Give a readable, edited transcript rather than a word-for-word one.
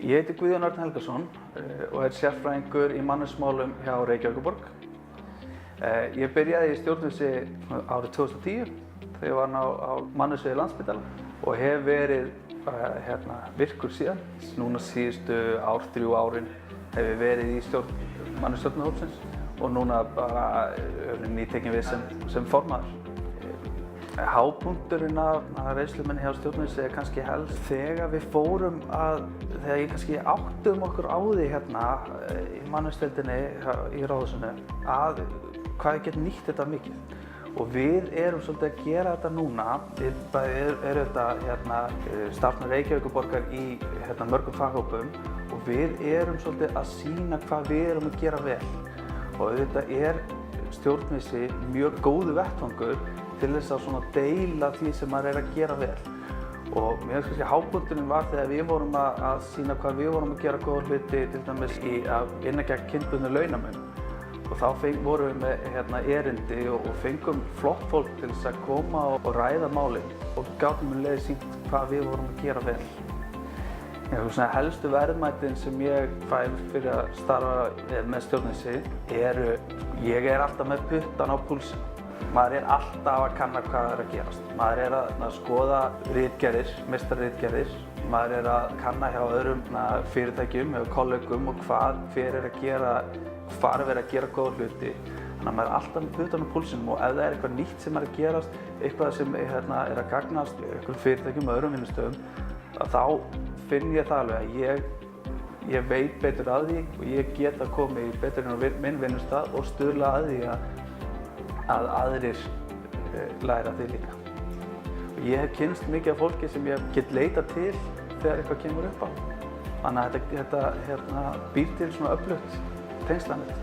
Ég heiti Guðjón Örn Helgason og sérfræðingur í mannauðsmálum hjá Reykjavíkurborg. Ég byrjaði í stjórnvísi árið 2010 þegar ég var á mannauðssviði Landspítala og hef verið virkur síðan. Núna síðustu 3 árin hef ég verið í stjórn mannauðsstjórnarhópsins og núna bara nýtekinn við sem formaður. Hápunkturinn af reynslu minni hjá stjórnvísi kannski helst þegar við fórum þegar ég kannski áttum okkur á því í mannauðsdeildinni í Ráðhúsinu hvað ég get nýtt þetta mikið. Og við erum svolítið að gera þetta núna. Við erum þetta starfsmenn Reykjavíkurborgar í mörgum faghópum og við erum svolítið að sýna hvað við erum að gera vel. Og auðvitað stjórnvísi mjög góður vettvangur til þess að deila því sem maður að gera vel. Og mér finnst kannski hápunkturinn var þegar við vorum að sýna hvað við vorum að gera góða hluti, til dæmis í að vinna gegn kynbundnu launamun. Og þá vorum við með erindi og fengum flott fólk til þess að koma og ræða málin og gátum sýnt hvað við vorum að gera vel. Helstu verðmætin sem ég fæ fyrir að starfa með stjórnvísi ég alltaf með puttan á púlsinn. Maður alltaf að kanna hvað að gerast. Maður að skoða ritgerðir, meistararitgerðir. Maður að kanna hjá öðrum fyrirtækjum eða kollegum og hver að gera, hvar verið að gera góða hluti. Þannig að maður alltaf með puttan á púlsinum og ef það eitthvað nýtt sem að gerast, eitthvað sem að gagnast einhverjum fyrirtækjum og öðrum vinnustöðum, þá finn ég það alveg að ég veit betur að því og ég get að koma betur inn á minn vinnustað og stuðla að því að aðrir læra því líka. Og ég hef kynnst mikið af fólki sem ég get leitað til þegar eitthvað kemur upp á. Þannig að þetta býr til öflugt tengslanet.